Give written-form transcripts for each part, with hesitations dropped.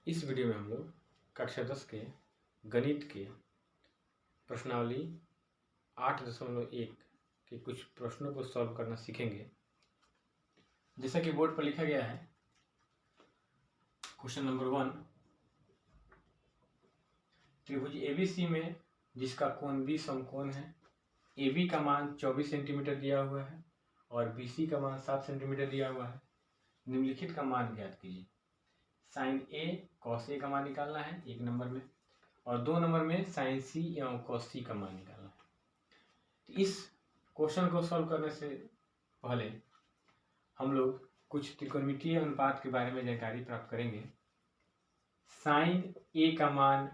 इस वीडियो में हम लोग कक्षा 10 के गणित के प्रश्नावली 8.1 के कुछ प्रश्नों को सॉल्व करना सीखेंगे। जैसा कि बोर्ड पर लिखा गया है, क्वेश्चन नंबर 1, त्रिभुज एबीसी में जिसका कोण बी समकोण है, AB का मान 24 सेंटीमीटर दिया हुआ है और BC का मान 7 सेंटीमीटर दिया हुआ है। निम्नलिखित का मान ज्ञात कीजिए। साइन ए कॉस ए का मान निकालना है 1 नंबर में, और 2 नंबर में साइन सी एवं कॉस सी का मान निकालना है। तो इस क्वेश्चन को सॉल्व करने से पहले हम लोग कुछ त्रिकोणमितीय अनुपात के बारे में जानकारी प्राप्त करेंगे। साइन ए का मान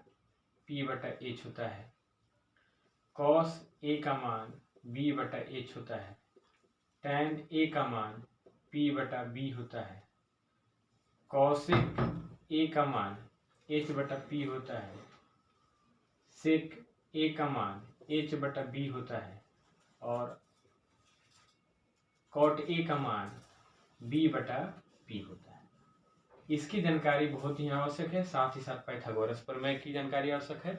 P/H होता है, कॉस ए का मान B/H होता है, टैन ए का मान P/B होता है, कॉसेक ए का मान H/P होता है, सेक ए का मान H/B होता है और कॉट ए का मान B/P होता है। इसकी जानकारी बहुत ही आवश्यक है, साथ ही साथ पाइथागोरस प्रमेय की जानकारी आवश्यक है।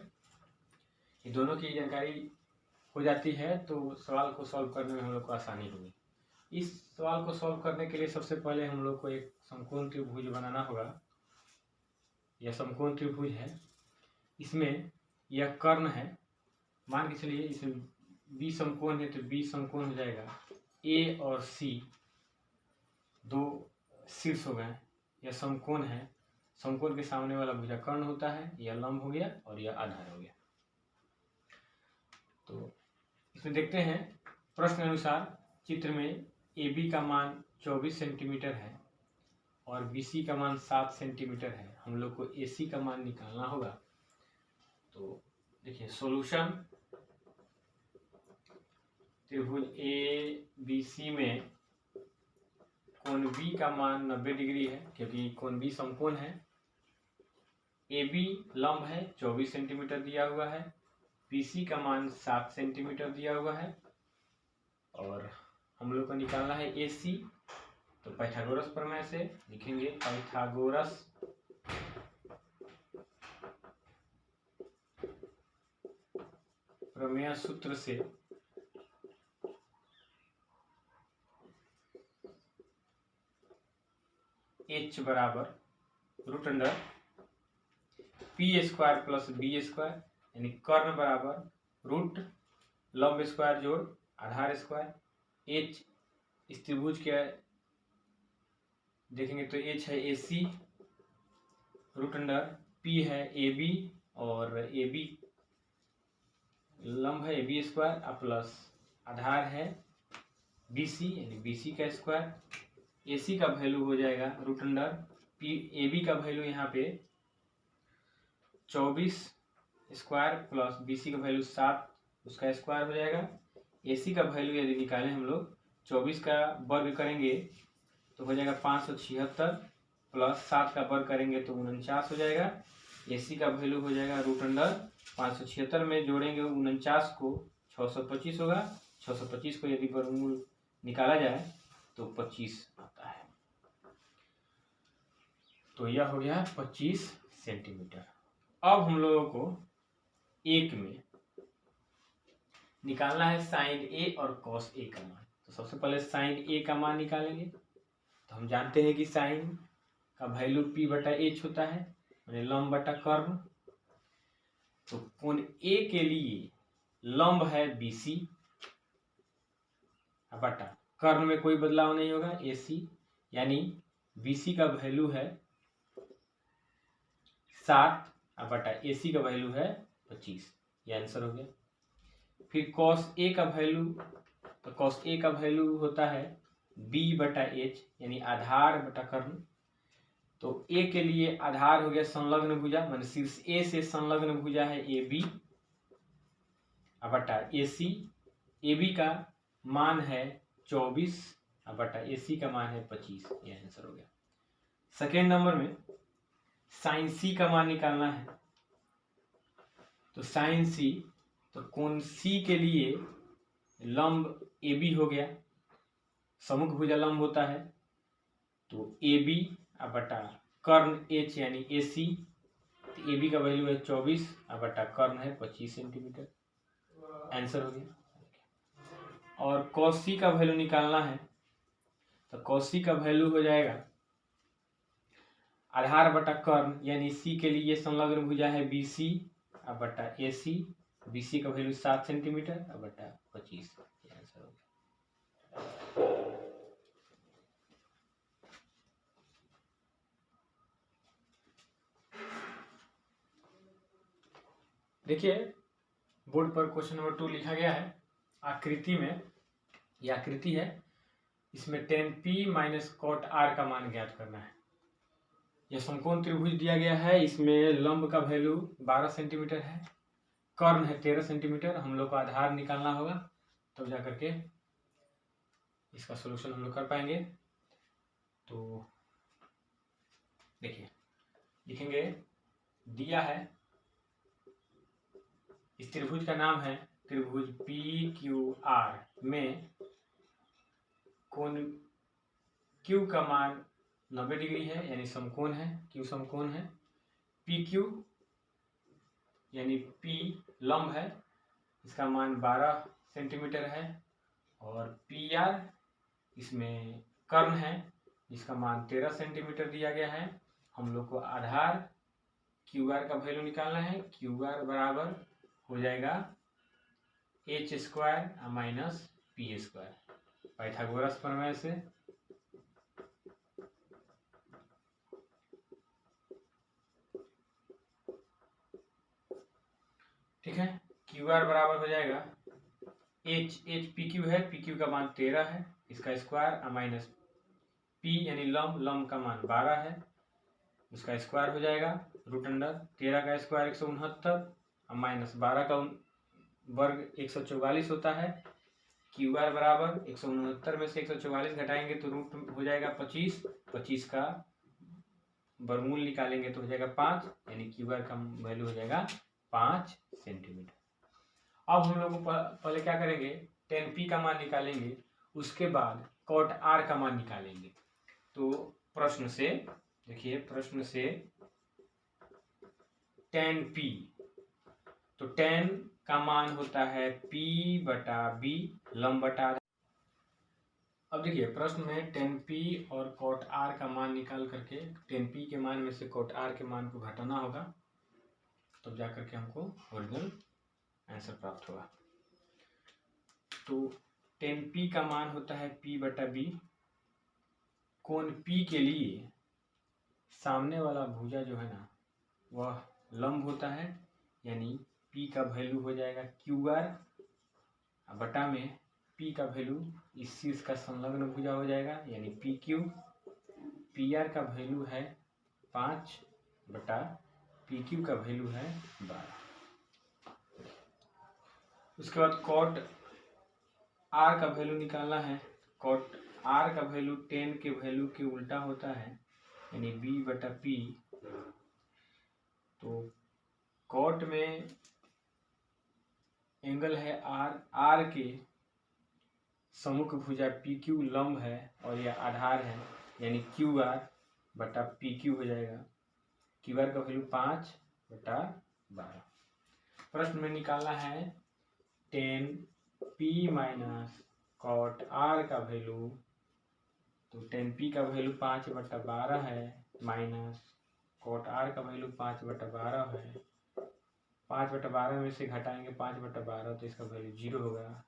ये दोनों की जानकारी हो जाती है तो सवाल को सॉल्व करने में हम लोग को आसानी होगी। इस सवाल को सॉल्व करने के लिए सबसे पहले हम लोग को एक समकोण त्रिभुज बनाना होगा। यह समकोण त्रिभुज है, इसमें यह कर्ण है। मान के चलिए इसमें बी समकोण है तो बी समकोण हो जाएगा। ए और सी दो शीर्ष हो गए। यह समकोण है, समकोण के सामने वाला भुजा कर्ण होता है। यह लंब हो गया और यह आधार हो गया। तो इसमें देखते हैं प्रश्न अनुसार चित्र में AB का मान 24 सेंटीमीटर है और BC का मान 7 सेंटीमीटर है। हम लोग को AC का मान निकालना होगा। तो देखिए सॉल्यूशन, त्रिभुज ABC में कोण B का मान 90 डिग्री है क्योंकि कोण B समकोण है। AB लंब है, 24 सेंटीमीटर दिया हुआ है। BC का मान 7 सेंटीमीटर दिया हुआ है और हम लोग को निकालना है AC। तो पाइथागोरस प्रमेय से लिखेंगे, पाइथागोरस प्रमेय सूत्र से H बराबर √P² प्लस B² यानी कर्ण बराबर रूट लंब स्क्वायर जोड़ आधार स्क्वायर। H इस त्रिभुज के देखेंगे तो H है AC, √P है AB और AB लंब है AB² प्लस आधार है BC यानी BC का स्क्वायर। AC का वैल्यू हो जाएगा √P। AB का वैल्यू यहाँ पे 24 स्क्वायर प्लस BC का वैल्यू 7 उसका स्क्वायर हो जाएगा। AC का वैल्यू यदि निकालें हम लोग 24 का वर्ग करेंगे तो हो जाएगा 576 प्लस 7 का वर्ग करेंगे तो 49 हो जाएगा। AC का वैल्यू हो जाएगा √576 में जोड़ेंगे 49 को 625 होगा। 625 को यदि वर्गमूल निकाला जाए तो 25 आता है। तो यह हो गया 25 सेंटीमीटर। अब हम लोगों को एक में निकालना है साइन ए और कॉस ए का मान। तो सबसे पहले साइन ए का मान निकालेंगे। तो हम जानते हैं कि साइन का वैल्यू P/H होता है, यानी लंब बटा कर्ण। तो कोण ए के लिए लंब है BC बटा कर्ण में कोई बदलाव नहीं होगा AC, यानी BC का वैल्यू है 7 बटा AC का वैल्यू है 25। यह आंसर हो गया। फिर कॉस ए का वैल्यू, तो कॉस ए का वैल्यू होता है B/H यानी आधार बटा कर्ण। तो ए के लिए आधार हो गया संलग्न भुजा, मान शीर्ष ए से संलग्न भुजा है AB बटा AC। AB का मान है 24 बटा AC का मान है 25। यह आंसर हो गया। सेकेंड नंबर में साइन C का मान निकालना है। तो साइन C, तो कोण C के लिए लंब AB हो गया, सम्मुख भुजा लंब होता है। तो AB बटा कर्ण एच यानी AC, तो AB का वैल्यू है 24 और बटा कर्ण है 25 सेंटीमीटर। आंसर हो गया। और cos C का वैल्यू निकालना है, तो cos C का वैल्यू हो जाएगा आधार बटा कर्ण यानी C के लिए संलग्न भुजा है BC और बटा AC, BC का वैल्यू 7 सेंटीमीटर और बटा 25। आंसर हो गया। देखिए बोर्ड पर क्वेश्चन नंबर 2 लिखा गया है। आकृति में, यह आकृति है, इसमें tan P minus cot R का मान ज्ञात करना है। यह समकोण त्रिभुज दिया गया है, इसमें लंब का वैल्यू 12 सेंटीमीटर है, कर्ण है 13 सेंटीमीटर। हम लोग को आधार निकालना होगा तब जा करके इसका सलूशन हम लोग कर पाएंगे। तो देखिए लिखेंगे, दिया है इस त्रिभुज का नाम है त्रिभुज PQR में कोण Q का मान 90 डिग्री है यानी समकोण है, Q समकोण है। PQ यानी P लंब है, इसका मान 12 सेंटीमीटर है। और PR इसमें कर्ण है जिसका मान 13 सेंटीमीटर दिया गया है। हम लोग को आधार QR का वैल्यू निकालना है। QR बराबर हो जाएगा h² माइनस P² पाइथागोरस प्रमेय से। ठीक है, QR बराबर हो जाएगा h PQ है, PQ का मान 13 है, इसका स्क्वायर माइनस P यानी लंब का मान 12 है, उसका स्क्वायर हो जाएगा रूट अंडर 13 का स्क्वायर 169 माइनस 12 का वर्ग 144 होता है। QR बराबर 169 में से 144 घटाएंगे तो रूट हो जाएगा 25, 25 का वर्गमूल निकालेंगे तो हो जाएगा 5, यानी QR का वैल्यू हो जाएगा 5 सेंटीमीटर। अब हम लोग पहले क्या करेंगे, tan P का मान निकालेंगे, उसके बाद cot R का मान निकालेंगे। तो प्रश्न से देखिए, प्रश्न से tan P, तो tan का मान होता है P बटा B लंब बटा। अब देखिए प्रश्न में tan P और cot R का मान निकाल करके tan P के मान में से cot R के मान को घटाना होगा, तब जा करके हमको ओरिजिनल आंसर प्राप्त होगा। तो tan P का मान होता है P बटा B। कोण P के लिए सामने वाला भुजा जो है ना वह लंब होता है, यानी P का वैल्यू हो जाएगा QR बटा में P का वैल्यू इस शीर्ष का संलग्न भुजा हो जाएगा यानी PQ। PR का वैल्यू है 5 बटा PQ का वैल्यू है 12। उसके बाद cot R का वैल्यू निकालना है। cot R का वैल्यू tan के वैल्यू के उल्टा होता है यानी B बटा P। तो cot में एंगल है R के सम्मुख भुजा PQ लंब है और यह आधार है यानी QR बटा PQ हो जाएगा। QR का वैल्यू 5 बटा 12। प्रश्न में निकालना है tan P minus cot R का वैल्यू। तो tan P का वैल्यू 5 बटा 12 है माइनस cot R का वैल्यू 5 बटा 12 है। 5 बटा 12 में से घटाएंगे 5 बटा 12 तो इसका वैल्यू 0 होगा।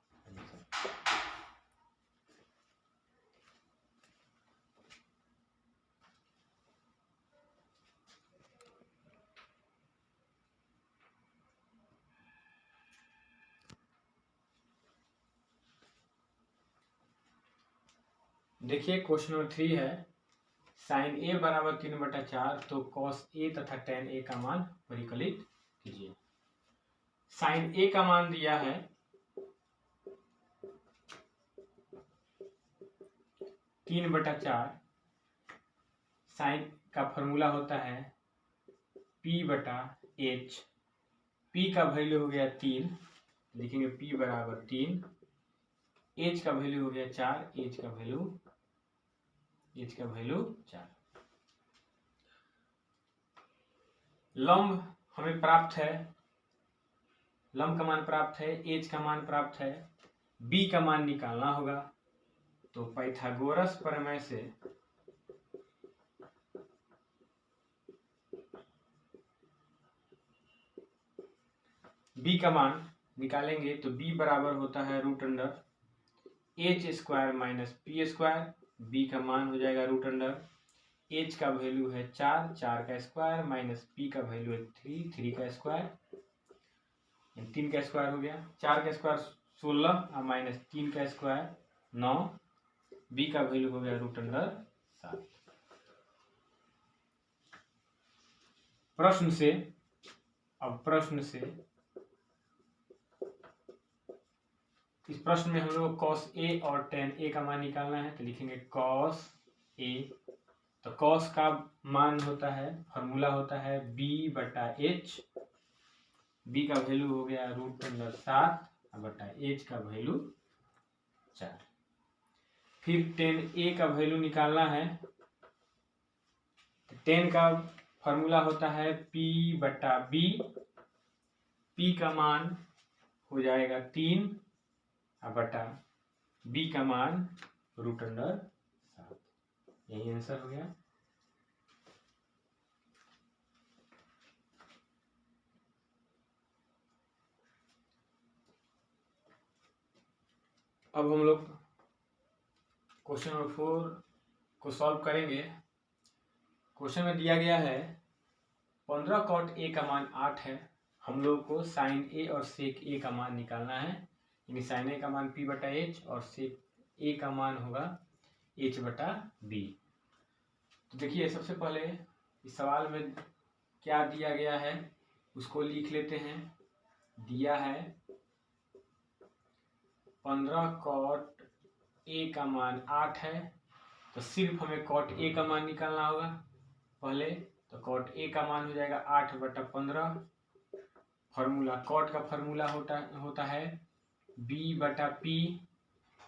देखिए क्वेश्चन नंबर 3 है, साइन A बराबर 3 बटा 4, तो cos A तथा tan A का मान परिकलित कीजिए। साइन A का मान दिया है 3 बटा 4। साइन का फॉर्मूला होता है P बटा H। P का वैल्यू हो गया 3, लिखेंगे P बराबर 3। H का वैल्यू हो गया 4, H का वैल्यू 4। लंब हमें प्राप्त है, लंब का मान प्राप्त है, एच का मान प्राप्त है, बी का मान निकालना होगा। तो पाइथागोरस प्रमेय से बी का मान निकालेंगे तो बी बराबर होता है root under H square minus P square. B का मान हो जाएगा रूट अंडर एच का वैल्यू है 4, 4 का स्क्वायर माइनस पी का वैल्यू है 3, 3 का स्क्वायर, 3 का स्क्वायर हो गया, 4 का स्क्वायर 16 और माइनस 3 का स्क्वायर 9, बी का वैल्यू हो गया रूट अंडर 7। प्रश्न से इस प्रश्न में हम लोग cos a और tan a का मान निकालना है। तो लिखेंगे cos a, तो cos का मान होता है, फॉर्मूला होता है b बटा h, b का वैल्यू हो गया रूट अंडर 7 बटा h का वैल्यू 4। फिर tan a का वैल्यू निकालना है, tan का फॉर्मूला होता है p बटा b, p का मान हो जाएगा 3 बटा b का मान रूट अंडर 7। यही आंसर हो गया। अब हम लोग क्वेश्चन नंबर 4 को सॉल्व करेंगे। क्वेश्चन में दिया गया है 15 cot a का मान 8 है। हम लोग को sin a और sec a का मान निकालना है, यानी sin a का मान p बटा h और sec a का मान होगा h बटा b। तो देखिए सबसे पहले इस सवाल में क्या दिया गया है उसको लिख लेते हैं। दिया है 15 cot a का मान 8 है, तो सिर्फ हमें cot a का मान निकालना होगा पहले। तो cot a का मान हो जाएगा 8 बटा 15। फॉर्मूला cot का फॉर्मूला होता है b बटा p,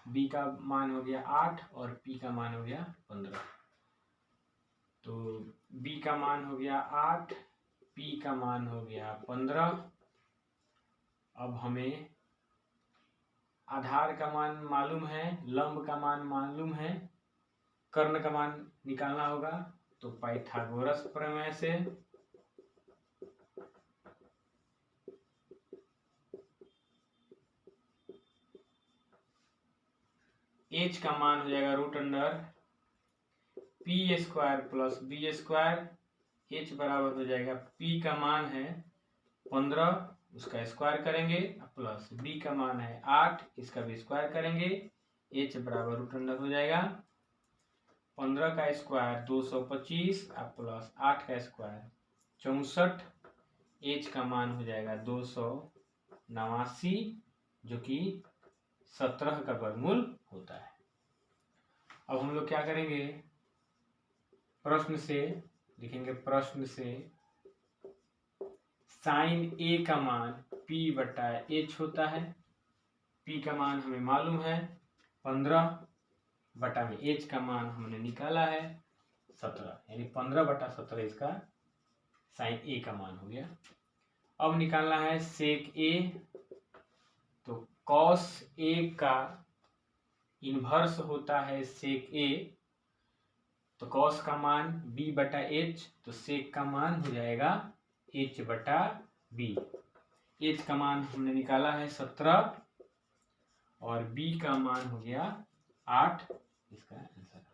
b का मान हो गया 8 और p का मान हो गया 15। तो b का मान हो गया 8, p का मान हो गया 15। अब हमें आधार का मान मालूम है, लंब का मान मालूम है, कर्ण का मान निकालना होगा। तो पाइथागोरस प्रमेय से h का मान हो जाएगा root under P square plus B square. h बराबर हो जाएगा p का मान है 15, उसका स्क्वायर करेंगे, प्लस b का मान है 8, इसका भी स्क्वायर करेंगे, h बराबर रूट अंडर हो जाएगा 15 का स्क्वायर 225 प्लस 8 का स्क्वायर 64, h का मान हो जाएगा 289, जो कि 17 का वर्गमूल होता है। अब हम लोग क्या करेंगे, प्रश्न से लिखेंगे, प्रश्न से साइन a का मान p बटा h होता है। p का मान हमें मालूम है 15 बटा में h का मान हमने निकाला है 17, यानी 15 बटा 17 इसका साइन a का मान हो गया। अब निकालना है सेक a, तो cos a का इन्वर्स होता है सेक a, तो cos का मान b बटा h, तो सेक का मान हो जाएगा h बटा b। h का मान हमने निकाला है 17 और b का मान हो गया 8, इसका आंसर।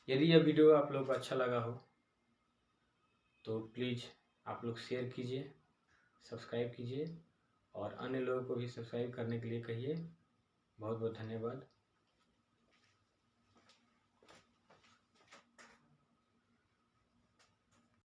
यदि यह वीडियो आप लोग को अच्छा लगा हो तो प्लीज़ आप लोग शेयर कीजिए, सब्सक्राइब कीजिए और अन्य लोगों को भी सब्सक्राइब करने के लिए कहिए। बहुत बहुत धन्यवाद।